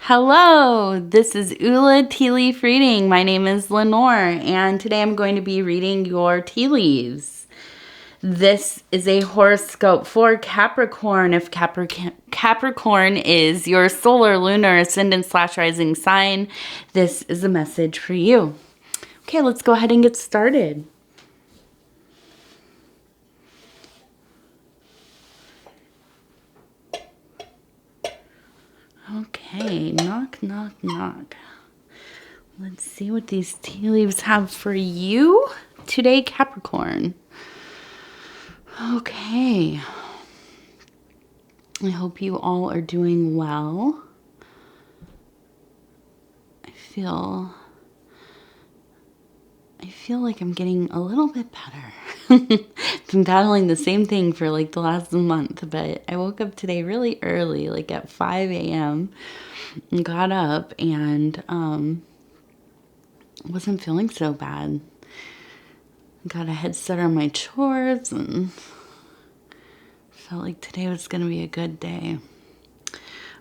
Hello, this is Ula Tea Leaf Reading. My name is Lenor, and today I'm going to be reading your tea leaves. This is a horoscope for Capricorn. If Capricorn is your solar, lunar, ascendant / rising sign, this is a message for you. Okay, let's go ahead and get started. Okay, knock, knock, knock. Let's see what these tea leaves have for you today, Capricorn. Okay. I hope you all are doing well. I feel like I'm getting a little bit better. Been battling the same thing for like the last month, but I woke up today really early, like at 5 a.m. and got up and wasn't feeling so bad. Got a head start on my chores and felt like today was going to be a good day.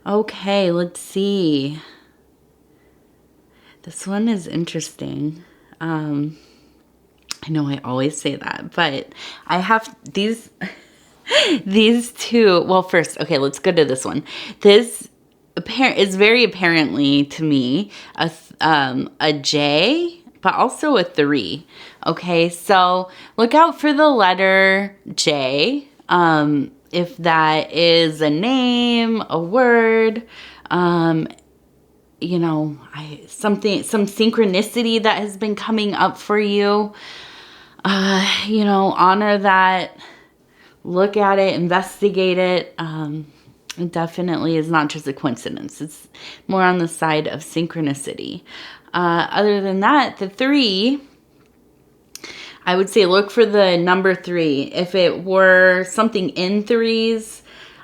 Okay, let's see. This one is interesting. I know I always say that, but I have these two. Well, first, okay, let's go to this one. This is very apparently to me a J, but also a 3. Okay, so look out for the letter J. If that is a name, a word, you know, some synchronicity that has been coming up for you. You know, honor that, look at it, investigate it. It definitely is not just a coincidence. It's more on the side of synchronicity. Other than that, the 3, I would say look for the number 3. If it were something in 3s,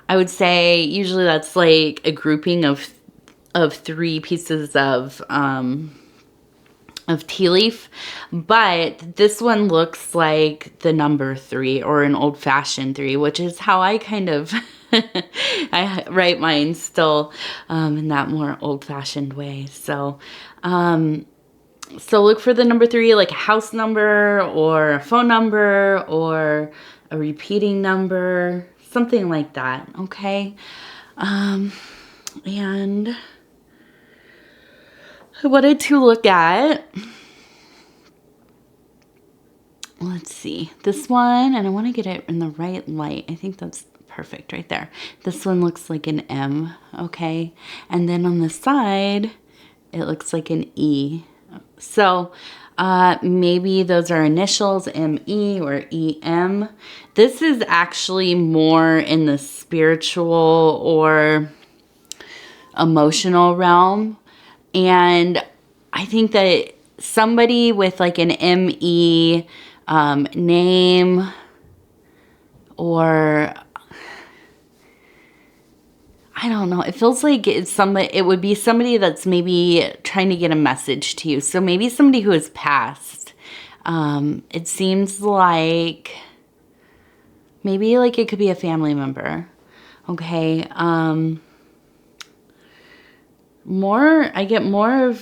I would say usually that's like a grouping of 3 pieces of tea leaf, but this one looks like the number 3 or an old-fashioned 3, which is how I kind of I write mine still in that more old-fashioned way. So look for the number 3, like a house number or a phone number or a repeating number, something like that. Okay. And I wanted to look at, let's see, this one, and I want to get it in the right light. I think that's perfect right there. This one looks like an M, okay? And then on the side, it looks like an E. So maybe those are initials, M-E or E-M. This is actually more in the spiritual or emotional realm. And I think that somebody with like an M-E name, or I don't know, it feels like it would be somebody that's maybe trying to get a message to you. So maybe somebody who has passed. It seems like maybe like it could be a family member. Okay. I get more of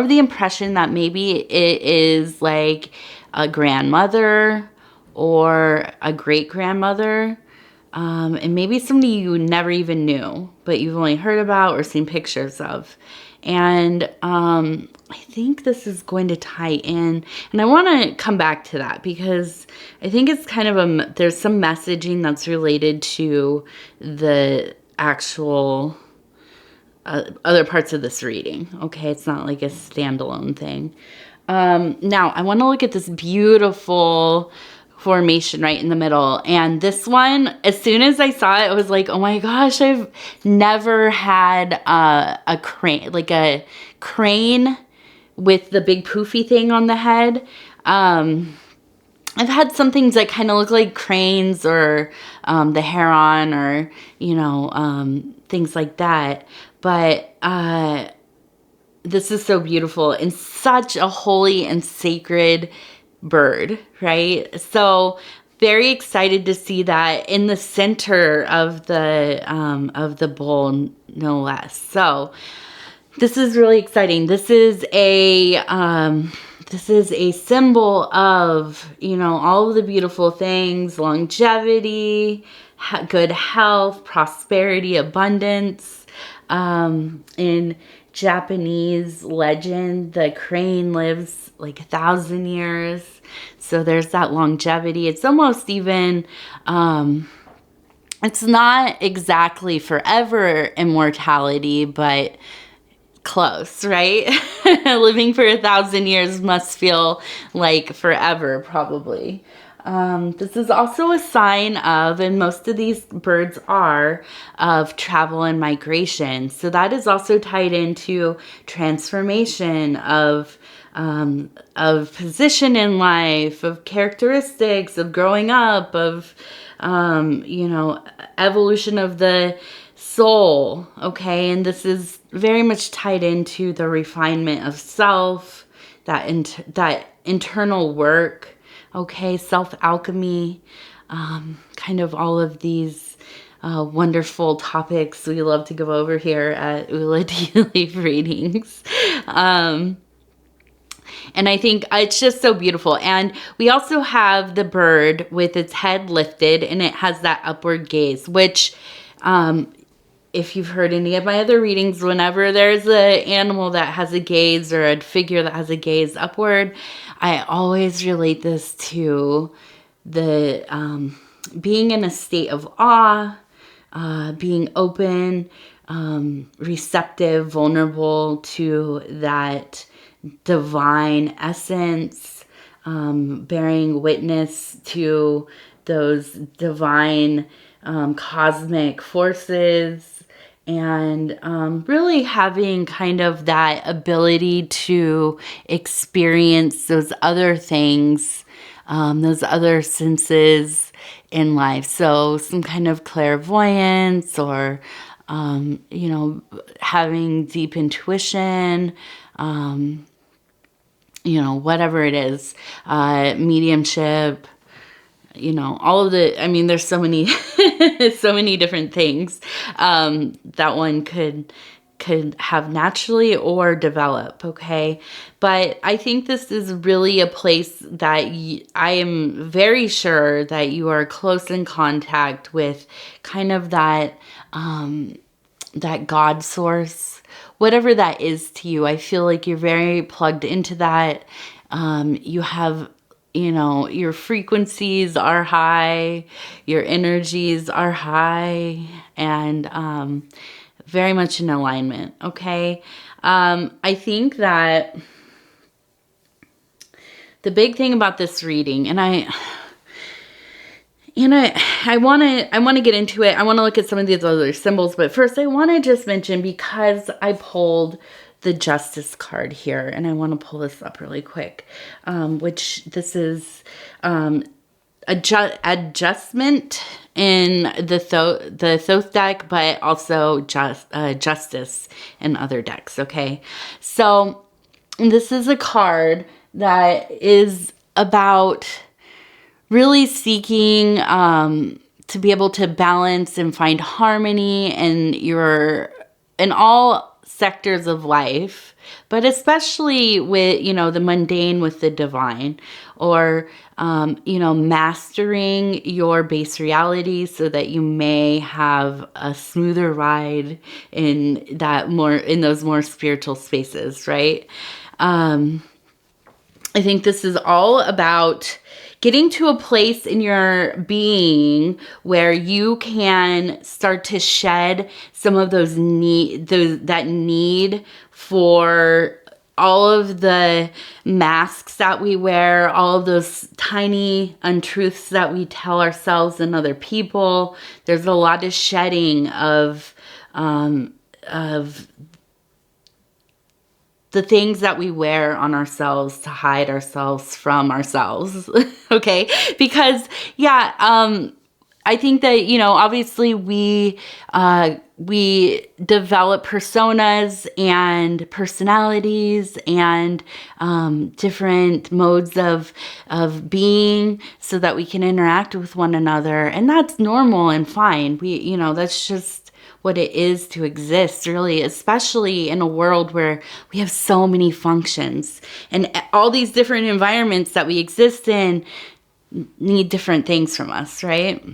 the impression that maybe it is like a grandmother or a great-grandmother, and maybe somebody you never even knew, but you've only heard about or seen pictures of. And I think this is going to tie in, and I want to come back to that because I think it's kind of there's some messaging that's related to the actual other parts of this reading. Okay, it's not like a standalone thing. Now I want to look at this beautiful formation right in the middle, and this one, as soon as I saw it, I was like, oh my gosh, I've never had a crane, like a crane with the big poofy thing on the head. I've had some things that kind of look like cranes or the heron or, you know, things like that. But this is so beautiful and such a holy and sacred bird, right? So very excited to see that in the center of the bowl, no less. So this is really exciting. This is a symbol of, you know, all of the beautiful things: longevity, good health, prosperity, abundance. In Japanese legend, the crane lives like 1,000 years. So there's that longevity. It's almost even, it's not exactly forever immortality, but close, right? Living for 1,000 years must feel like forever, probably. This is also a sign of, and most of these birds are, of travel and migration. So that is also tied into transformation of position in life, of characteristics, of growing up, of, you know, evolution of the soul. Okay. And this is very much tied into the refinement of self, that internal work. Okay, self-alchemy, kind of all of these wonderful topics we love to go over here at Ula Tea Leaf Readings. And I think it's just so beautiful. And we also have the bird with its head lifted, and it has that upward gaze, which, if you've heard any of my other readings, whenever there's an animal that has a gaze or a figure that has a gaze upward, I always relate this to the being in a state of awe, being open, receptive, vulnerable to that divine essence, bearing witness to those divine cosmic forces, and really having kind of that ability to experience those other things, those other senses in life. So some kind of clairvoyance, or, you know, having deep intuition, you know, whatever it is, mediumship, you know, all of the, I mean, there's so many, so many different things that one could have naturally or develop, okay? But I think this is really a place that I am very sure that you are close in contact with kind of that, that God source, whatever that is to you. I feel like you're very plugged into that. You have, you know, your frequencies are high, your energies are high, and very much in alignment, okay? I think that the big thing about this reading, and I want to get into it. I want to look at some of these other symbols, but first I want to just mention, because I pulled the Justice card here, and I want to pull this up really quick, which this is adjustment in the Thoth deck, but also Justice in other decks, okay? So this is a card that is about really seeking to be able to balance and find harmony in all sectors of life, but especially with, you know, the mundane with the divine, or, you know, mastering your base reality so that you may have a smoother ride in those more spiritual spaces, right? I think this is all about getting to a place in your being where you can start to shed some of that need for all of the masks that we wear, all of those tiny untruths that we tell ourselves and other people. There's a lot of shedding of the things that we wear on ourselves to hide ourselves from ourselves. Okay? Because, yeah, I think that, you know, obviously we we develop personas and personalities and different modes of being so that we can interact with one another. And that's normal and fine. That's just what it is to exist, really, especially in a world where we have so many functions and all these different environments that we exist in need different things from us, right?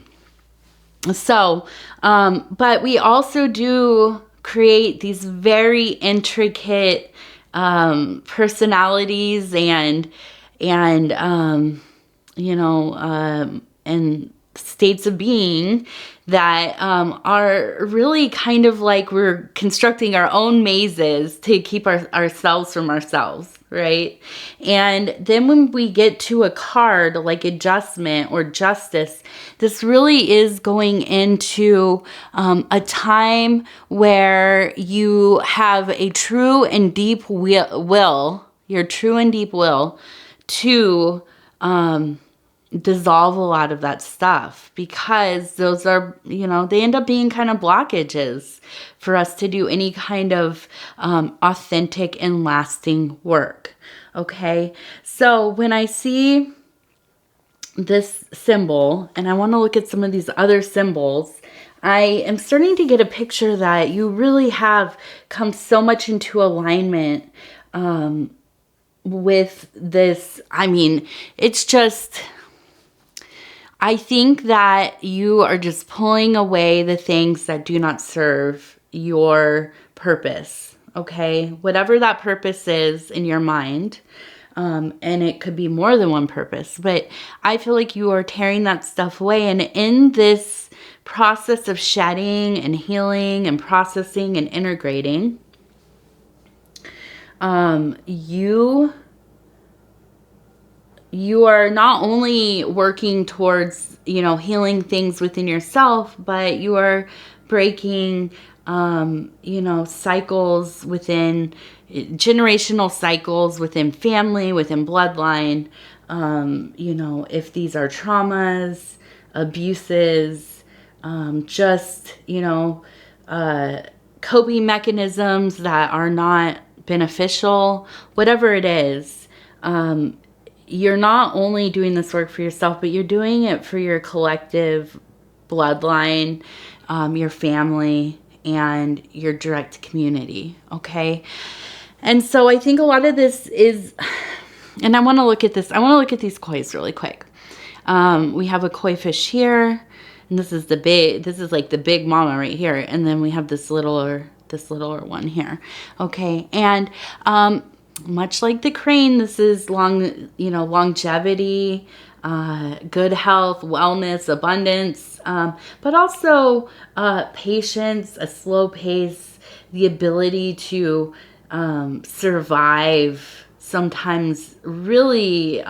So, but we also do create these very intricate personalities and states of being that are really kind of like we're constructing our own mazes to keep ourselves from ourselves, right? And then when we get to a card like Adjustment or Justice, this really is going into a time where you have a true and deep will, your true and deep will to dissolve a lot of that stuff, because those are, they end up being kind of blockages for us to do any kind of authentic and lasting work. Okay, so when I see this symbol and I want to look at some of these other symbols, I am starting to get a picture that you really have come so much into alignment with this. I mean, it's just, I think that you are just pulling away the things that do not serve your purpose, okay? Whatever that purpose is in your mind, and it could be more than one purpose, but I feel like you are tearing that stuff away. And in this process of shedding and healing and processing and integrating, you are not only working towards, healing things within yourself, but you are breaking, cycles within, generational cycles within family, within bloodline. If these are traumas, abuses, coping mechanisms that are not beneficial, whatever it is, you're not only doing this work for yourself, but you're doing it for your collective bloodline, your family, and your direct community, okay? And so I think a lot of this is, and I want to look at this, I want to look at these kois really quick. We have a koi fish here, and this is like the big mama right here, and then we have this littler one here, okay? And much like the crane, this is longevity, good health, wellness, abundance, but also patience, a slow pace, the ability to survive sometimes really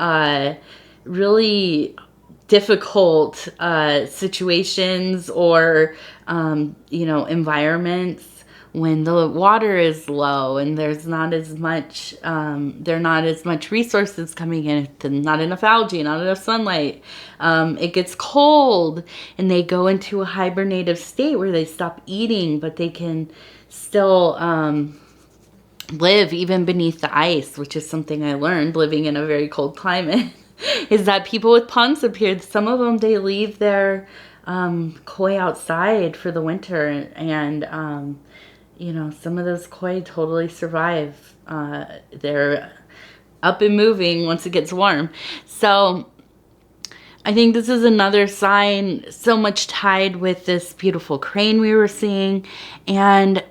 difficult situations or environments when the water is low and there's not as much resources coming in, not enough algae, not enough sunlight. It gets cold and they go into a hibernative state where they stop eating, but they can still live even beneath the ice, which is something I learned living in a very cold climate, is that people with ponds up here, some of them, they leave their koi outside for the winter, and some of those koi totally survive. They're up and moving once it gets warm. So I think this is another sign so much tied with this beautiful crane we were seeing. And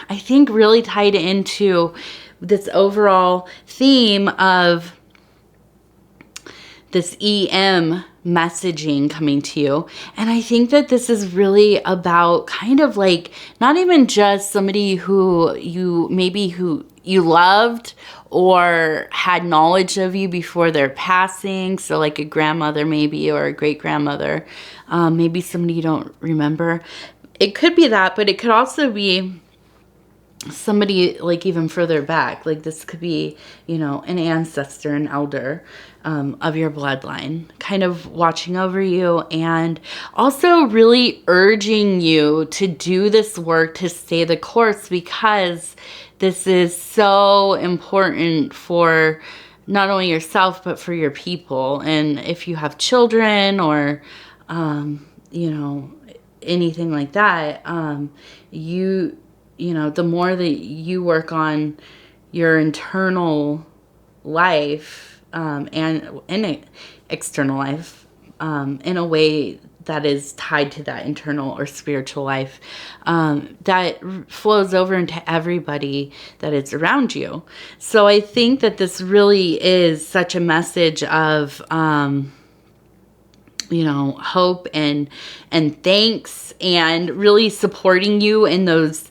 I think really tied into this overall theme of this EM messaging coming to you. And I think that this is really about kind of like not even just somebody who you loved or had knowledge of you before their passing, so like a grandmother maybe, or a great grandmother, maybe somebody you don't remember. It could be that, but it could also be somebody like even further back, like this could be, you know, an ancestor, an elder of your bloodline, kind of watching over you and also really urging you to do this work, to stay the course, because this is so important for not only yourself but for your people. And if you have children or you know, anything like that, you know, the more that you work on your internal life and in external life in a way that is tied to that internal or spiritual life, that flows over into everybody that is around you. So I think that this really is such a message of you know, hope and thanks, and really supporting you in those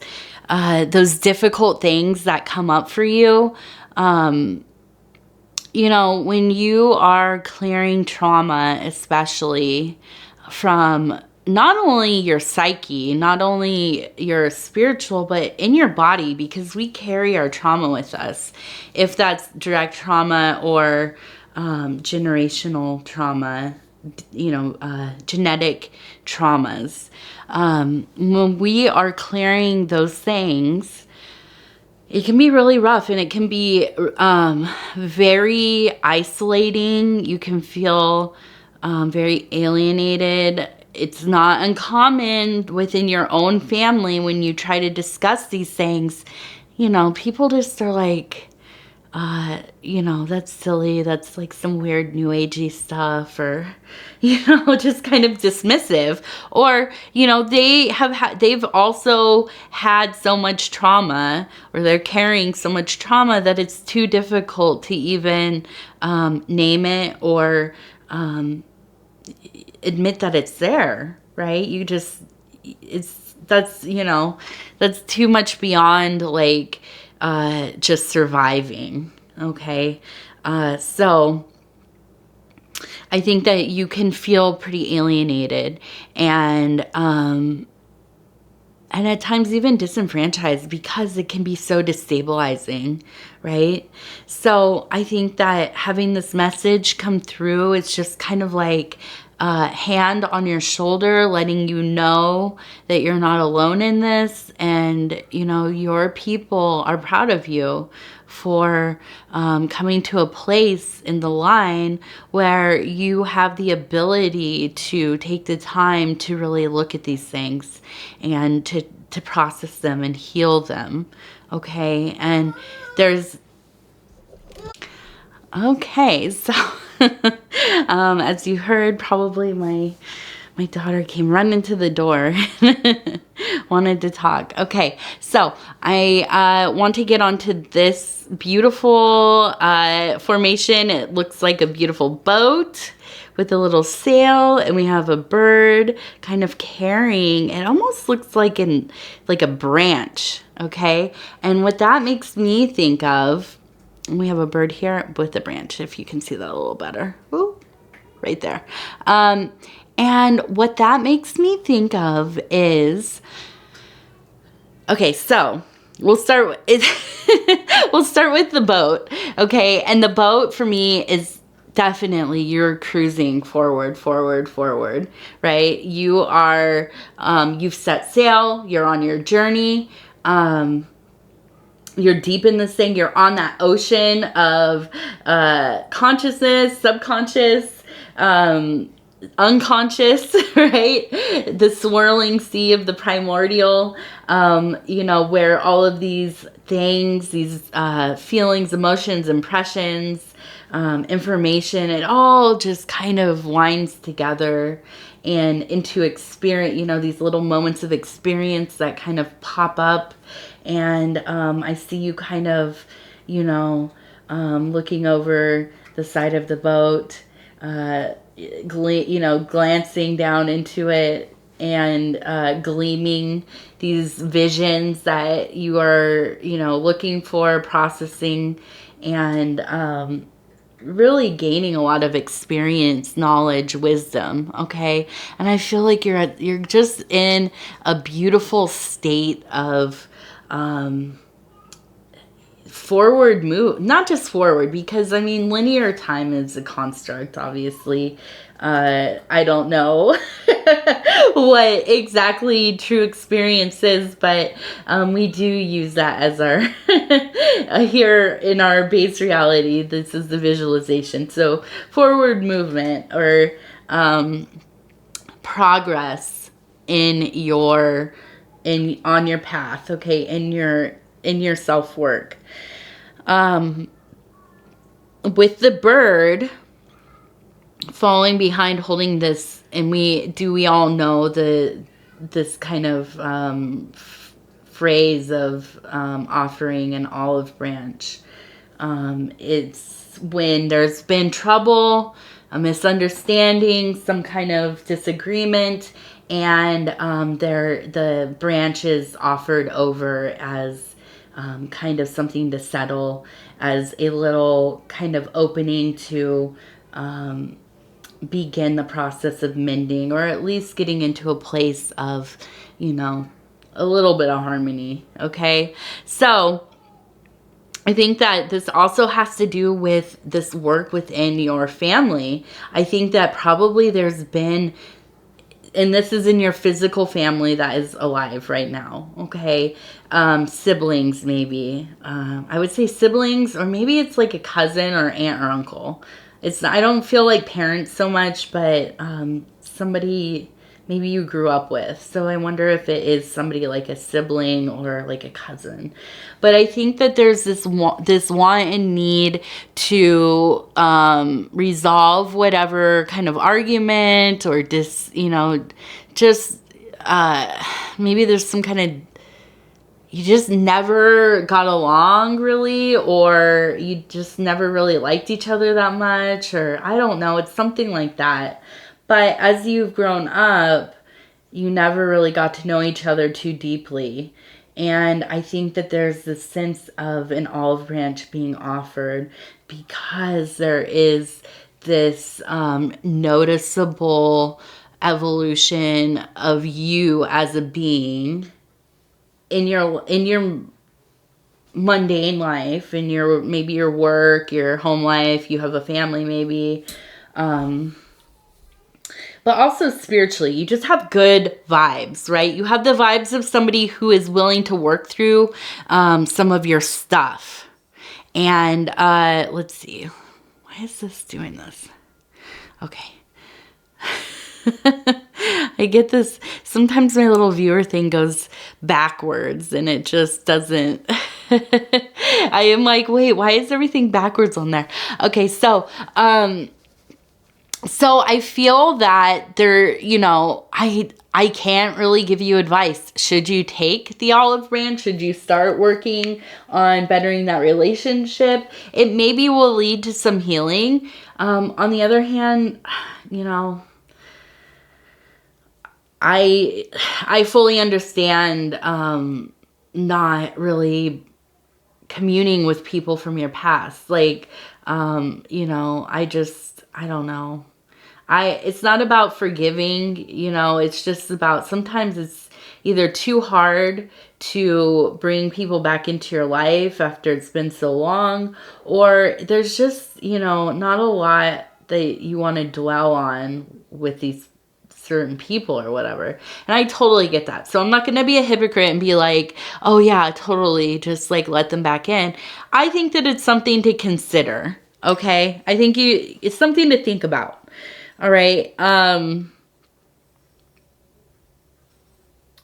difficult things that come up for you. You know, when you are clearing trauma, especially from not only your psyche, not only your spiritual, but in your body, because we carry our trauma with us. If that's direct trauma or generational trauma, you know, genetic traumas. When we are clearing those things, it can be really rough, and it can be very isolating. You can feel very alienated. It's not uncommon within your own family when you try to discuss these things. You know, people just are like, you know, that's silly. That's like some weird new agey stuff, or, you know, just kind of dismissive. Or, you know, they've also had so much trauma, or they're carrying so much trauma that it's too difficult to even name it or admit that it's there, right? That's, you know, that's too much beyond like just surviving. Okay. So I think that you can feel pretty alienated and at times even disenfranchised, because it can be so destabilizing, right? So I think that having this message come through, it's just kind of like a hand on your shoulder, letting you know that you're not alone in this, and, you know, your people are proud of you for coming to a place in the line where you have the ability to take the time to really look at these things and to process them and heal them. Okay. And there's, okay. So, as you heard, probably my daughter came running to the door, wanted to talk. Okay, so I want to get onto this beautiful formation. It looks like a beautiful boat with a little sail, and we have a bird kind of carrying. It almost looks like a branch. Okay, and what that makes me think of, we have a bird here with a branch, if you can see that a little better. Ooh, right there. And what that makes me think of is, okay, so we'll start we'll start with the boat, okay? And the boat for me is definitely you're cruising forward, right? You are, you've set sail, you're on your journey, you're deep in this thing, you're on that ocean of consciousness, subconscious, unconscious, right? The swirling sea of the primordial, you know, where all of these things, these feelings, emotions, impressions, information, it all just kind of winds together and into experience, you know, these little moments of experience that kind of pop up. And I see you kind of, you know, looking over the side of the boat, you know, glancing down into it and gleaming these visions that you are, you know, looking for, processing, and really gaining a lot of experience, knowledge, wisdom. Okay. And I feel like you're just in a beautiful state of forward move, not just forward, because I mean, linear time is a construct, obviously. I don't know what exactly true experience is, but we do use that as our here in our base reality. This is the visualization. So forward movement, or progress on your path, okay, in your self-work. With the bird falling behind holding this, and we all know this kind of phrase of offering an olive branch. It's when there's been trouble, a misunderstanding, some kind of disagreement, and the branch is offered over as kind of something to settle, as a little kind of opening to begin the process of mending, or at least getting into a place of, a little bit of harmony. Okay. So I think that this also has to do with this work within your family. I think that probably there's been, and this is in your physical family that is alive right now, okay? Siblings, maybe. I would say siblings, or maybe it's like a cousin or aunt or uncle. I don't feel like parents so much, but somebody maybe you grew up with. So I wonder if it is somebody like a sibling or like a cousin. But I think that there's this want and need to resolve whatever kind of argument or maybe there's some kind of, you just never got along really, or you just never really liked each other that much, or I don't know, it's something like that. But as you've grown up, you never really got to know each other too deeply. And I think that there's this sense of an olive branch being offered because there is this noticeable evolution of you as a being in your mundane life, in your maybe your work, your home life, you have a family maybe, but also spiritually, you just have good vibes, right? You have the vibes of somebody who is willing to work through some of your stuff. And let's see, why is this doing this? Okay. I get this, sometimes my little viewer thing goes backwards and it just doesn't, I am like, wait, why is everything backwards on there? Okay, so I feel that there, I can't really give you advice. Should you take the olive branch? Should you start working on bettering that relationship? It maybe will lead to some healing. On the other hand, I fully understand not really communing with people from your past. Like, I don't know. It's not about forgiving, it's just about, sometimes it's either too hard to bring people back into your life after it's been so long, or there's just, not a lot that you want to dwell on with these certain people or whatever. And I totally get that. So I'm not going to be a hypocrite and be like, oh yeah, totally, just like let them back in. I think that it's something to consider. Okay. I think it's something to think about. All right. And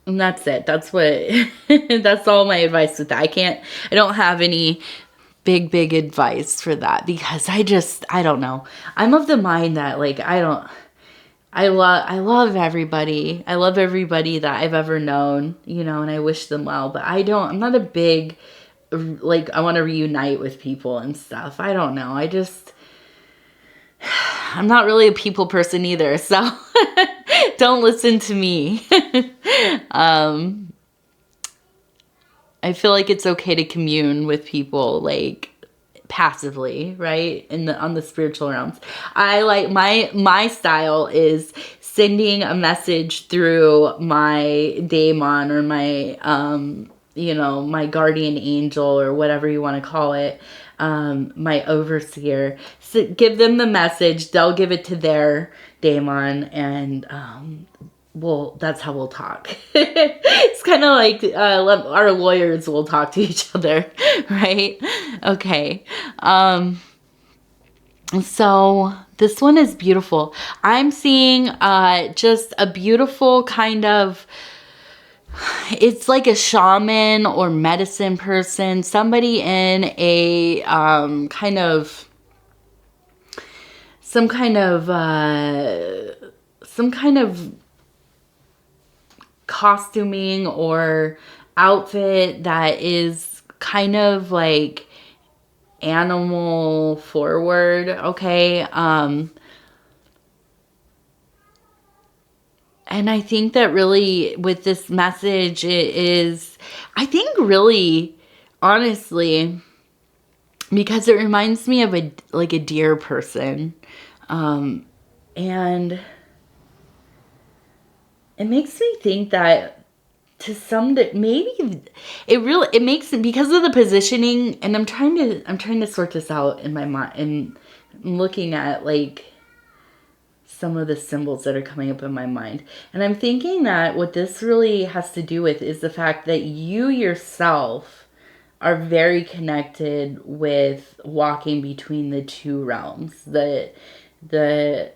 that's it. That's that's all my advice with that. I don't have any big advice for that, because I don't know. I'm of the mind that like, I love everybody. I love everybody that I've ever known, and I wish them well, but I'm not a big, like, I want to reunite with people and stuff. I don't know. I'm not really a people person either, so don't listen to me. I feel like it's okay to commune with people, like, passively, right? On the spiritual realms. I like my style is sending a message through my daemon or my you know, my guardian angel or whatever you want to call it, my overseer. So give them the message. They'll give it to their daemon, and well, that's how we'll talk. It's kind of like our lawyers will talk to each other, right? Okay. So this one is beautiful. I'm seeing just a beautiful kind of, it's like a shaman or medicine person, somebody in a kind of, some kind of costuming or outfit that is kind of like animal forward, okay? And I think that really with this message, it is, I think really, honestly, because it reminds me of a deer person. And it makes me think that to some, maybe it makes, because of the positioning, and I'm trying to sort this out in my mind, and I'm looking at like some of the symbols that are coming up in my mind. And I'm thinking that what this really has to do with is the fact that you yourself are very connected with walking between the two realms, the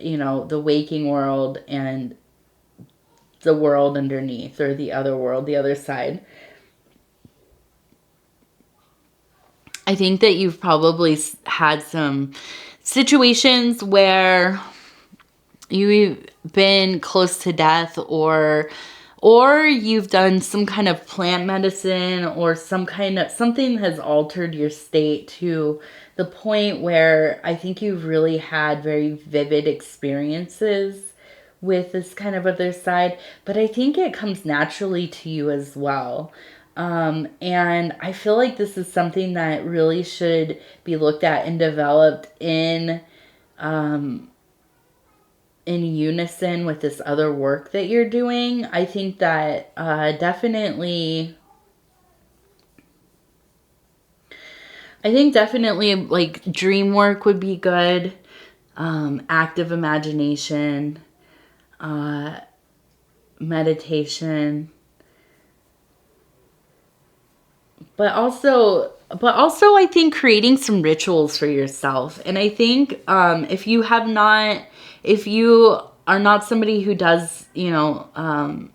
you know, the waking world and the world underneath, or the other world, the other side. I think that you've probably had some situations where you've been close to death, or you've done some kind of plant medicine, or something has altered your state to the point where I think you've really had very vivid experiences with this kind of other side, but I think it comes naturally to you as well. And I feel like this is something that really should be looked at and developed in unison with this other work that you're doing. I think that definitely like dream work would be good. Active imagination, meditation, but also I think creating some rituals for yourself. And I think if you are not somebody who does, you know,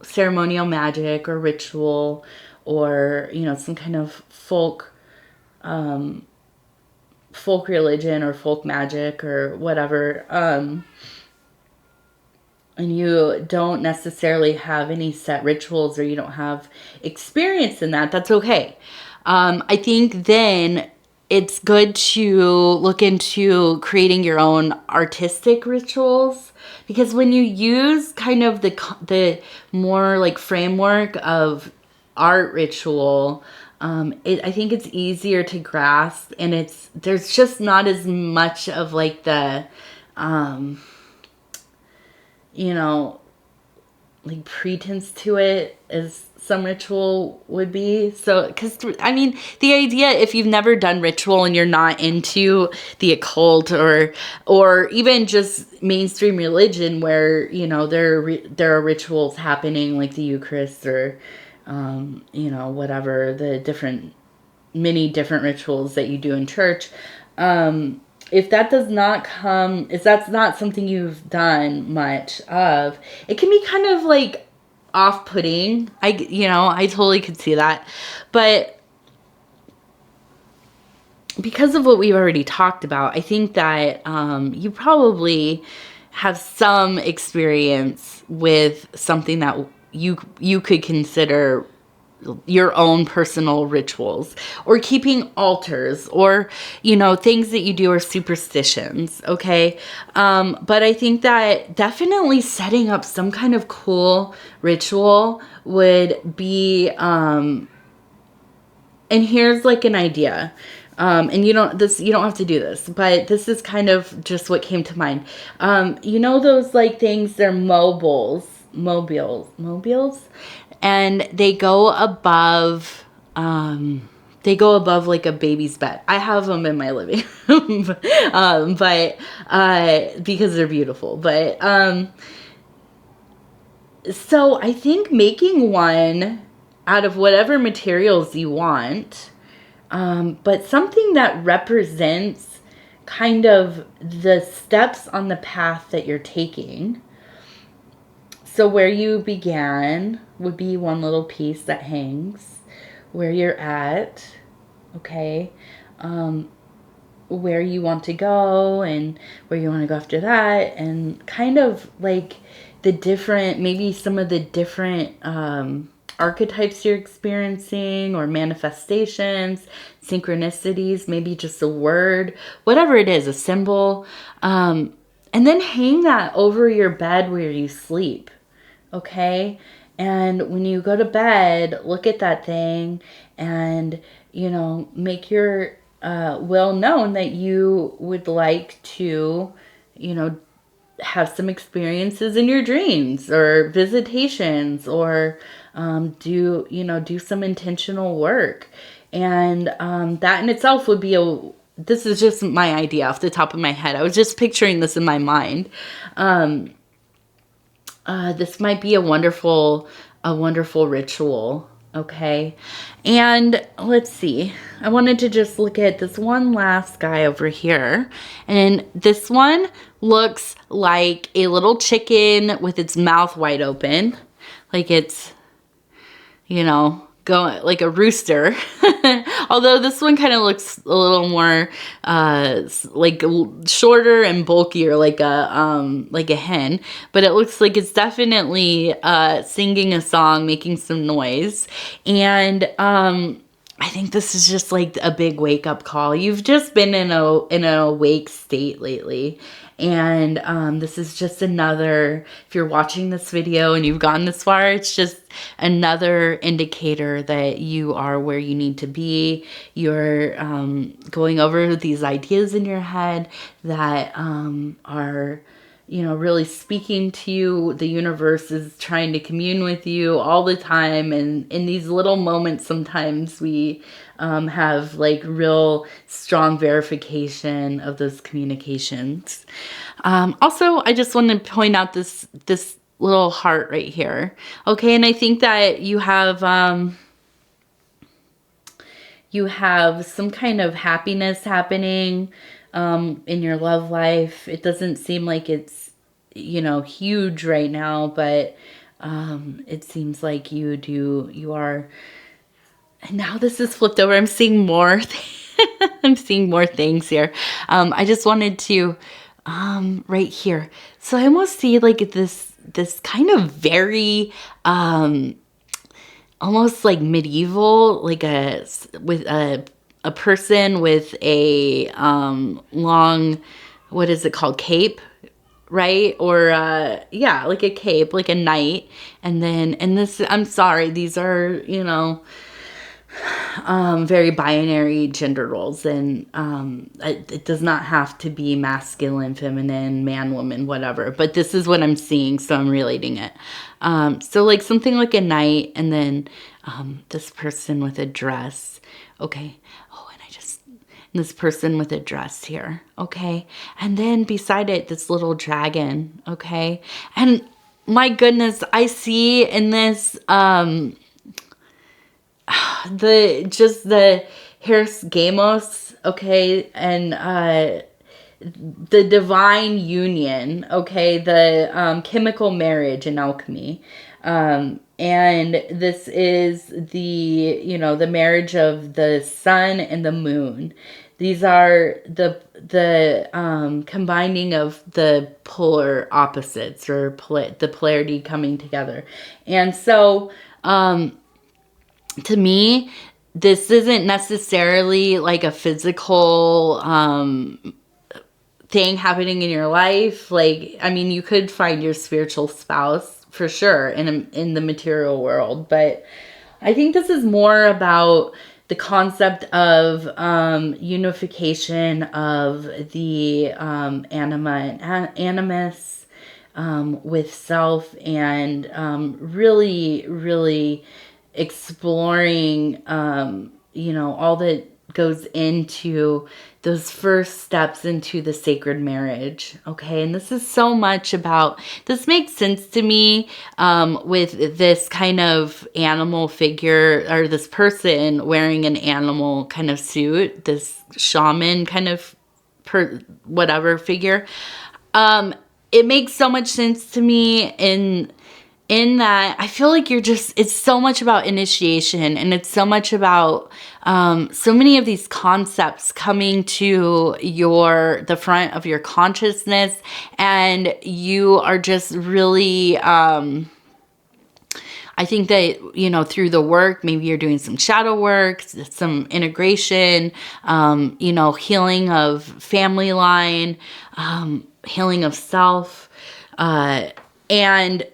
ceremonial magic or ritual, or, you know, some kind of folk religion or folk magic or whatever, and you don't necessarily have any set rituals, or you don't have experience in that, that's okay. I think then it's good to look into creating your own artistic rituals, because when you use kind of the more like framework of art ritual, I think it's easier to grasp, and there's just not as much of like the you know, like pretense to it as some ritual would be. So, because I mean, the idea, if you've never done ritual and you're not into the occult, or even just mainstream religion, where, you know, there are rituals happening like the Eucharist, or you know, whatever the many different rituals that you do in church. If that's not something you've done much of, it can be kind of like off-putting. I totally could see that. But because of what we've already talked about, I think that you probably have some experience with something that you could consider your own personal rituals, or keeping altars, or, you know, things that you do are superstitions. Okay. But I think that definitely setting up some kind of cool ritual would be, and here's like an idea. And you don't have to do this, but this is kind of just what came to mind. You know, those like things, they're mobiles, and they go above, like a baby's bed. I have them in my living room, but because they're beautiful. But so I think making one out of whatever materials you want, but something that represents kind of the steps on the path that you're taking. So where you began would be one little piece that hangs. Where you're at, okay, where you want to go and where you want to go after that, and kind of like the different, maybe some of the different archetypes you're experiencing, or manifestations, synchronicities, maybe just a word, whatever it is, a symbol, and then hang that over your bed where you sleep, okay? And when you go to bed, look at that thing and, you know, make your will known that you would like to, you know, have some experiences in your dreams or visitations, or do some intentional work. And that in itself would be this is just my idea off the top of my head. I was just picturing this in my mind. This might be a wonderful ritual. Okay. And let's see. I wanted to just look at this one last guy over here. And this one looks like a little chicken with its mouth wide open. Like it's, you know, going like a rooster. Although this one kind of looks a little more like shorter and bulkier, like a hen, but it looks like it's definitely singing a song, making some noise. And I think this is just like a big wake up call. You've just been in an awake state lately. And this is just another, if you're watching this video and you've gone this far, it's just another indicator that you are where you need to be. You're going over these ideas in your head that are, you know, really speaking to you. The universe is trying to commune with you all the time. And in these little moments, sometimes we have like real strong verification of those communications. Also, I just want to point out this little heart right here. Okay, and I think that you have some kind of happiness happening in your love life. It doesn't seem like it's, you know, huge right now, but it seems like you are. And now this is flipped over. I'm seeing more. I'm seeing more things here. I just wanted to, right here. So I almost see like this kind of very, almost like medieval, like with a person with a long, what is it called? Cape, right? Or yeah, like a cape, like a knight. And then, and this, I'm sorry, these are, you know, very binary gender roles, and it does not have to be masculine, feminine, man, woman, whatever, but this is what I'm seeing, so I'm relating it. So like something like a knight, and then this person with a dress. Okay. Oh, and this person with a dress here. Okay. And then beside it, this little dragon. Okay. And my goodness, I see in this the Heros Gamos, okay, and the divine union, okay, the chemical marriage in alchemy, and this is the, you know, the marriage of the sun and the moon. These are the combining of the polar opposites, or the polarity coming together. And so to me, this isn't necessarily like a physical thing happening in your life. Like, I mean, you could find your spiritual spouse for sure in the material world, but I think this is more about the concept of unification of the anima and animus, with self, and really, really exploring, all that goes into those first steps into the sacred marriage. Okay. And this is so much about, this makes sense to me, with this kind of animal figure, or this person wearing an animal kind of suit, this shaman kind of whatever figure. It makes so much sense to me in that I feel like it's so much about initiation, and it's so much about so many of these concepts coming to the front of your consciousness, and you are just really, I think that, through the work, maybe you're doing some shadow work, some integration, healing of family line, healing of self, and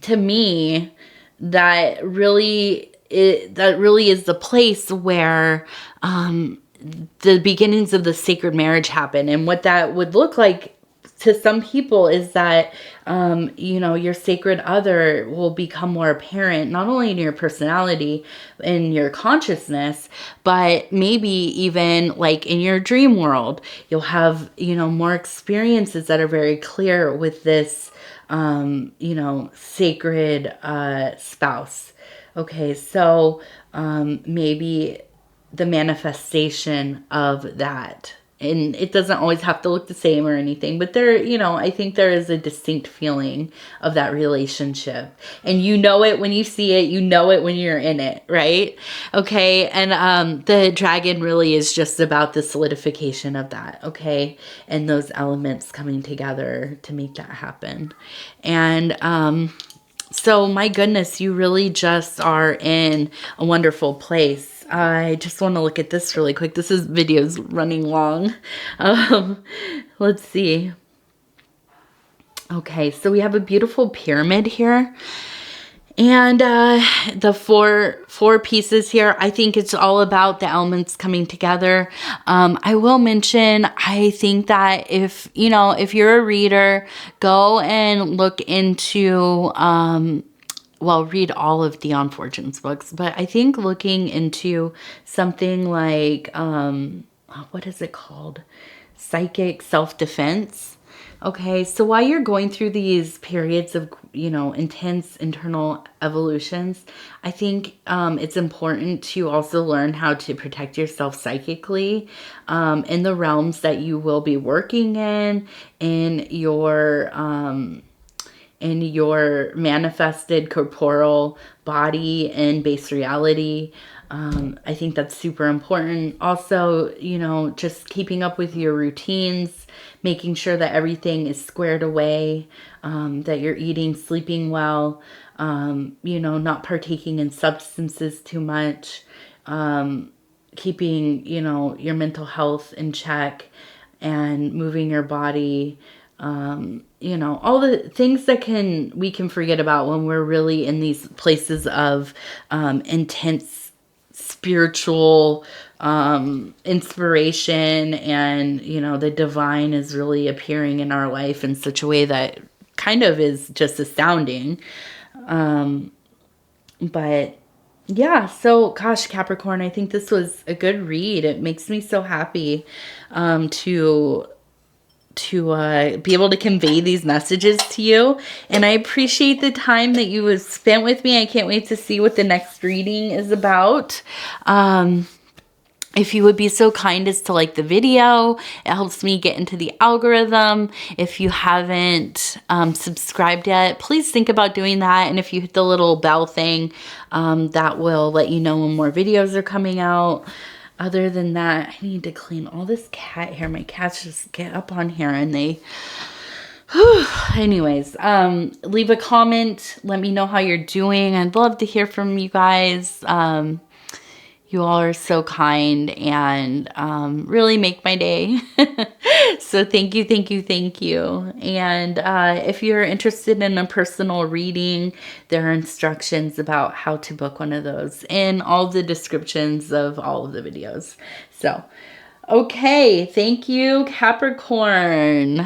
to me, that really is the place where the beginnings of the sacred marriage happen. And what that would look like to some people is that, your sacred other will become more apparent, not only in your personality, in your consciousness, but maybe even like in your dream world. You'll have, more experiences that are very clear with this, sacred spouse. Okay, so maybe the manifestation of that. And it doesn't always have to look the same or anything, but there, I think there is a distinct feeling of that relationship. And you know it when you see it, you know it when you're in it, right? Okay, and the dragon really is just about the solidification of that, okay? And those elements coming together to make that happen. And so my goodness, you really just are in a wonderful place. I just want to look at this really quick. This video's running long. Let's see. Okay, so we have a beautiful pyramid here. And the four pieces here, I think it's all about the elements coming together. I will mention, I think that if you're a reader, go and look into, read all of Dion Fortune's books, but I think looking into something like, what is it called? Psychic self-defense. Okay, so while you're going through these periods of, intense internal evolutions, I think it's important to also learn how to protect yourself psychically in the realms that you will be working in your manifested corporeal body and base reality. I think that's super important. Also, just keeping up with your routines, making sure that everything is squared away, that you're eating, sleeping well, not partaking in substances too much, keeping, your mental health in check, and moving your body, all the things that we can forget about when we're really in these places of intense spiritual inspiration, and the divine is really appearing in our life in such a way that kind of is just astounding. But yeah, so gosh, Capricorn, I think this was a good read. It makes me so happy to be able to convey these messages to you. And I appreciate the time that you have spent with me. I can't wait to see what the next reading is about. If you would be so kind as to like the video, it helps me get into the algorithm. If you haven't subscribed yet, please think about doing that. And if you hit the little bell thing, that will let you know when more videos are coming out. Other than that, I need to clean all this cat hair. My cats just get up on here and they... Anyways, leave a comment. Let me know how you're doing. I'd love to hear from you guys. You all are so kind and really make my day. So thank you, thank you, thank you. And if you're interested in a personal reading, there are instructions about how to book one of those in all the descriptions of all of the videos. So, okay, thank you, Capricorn.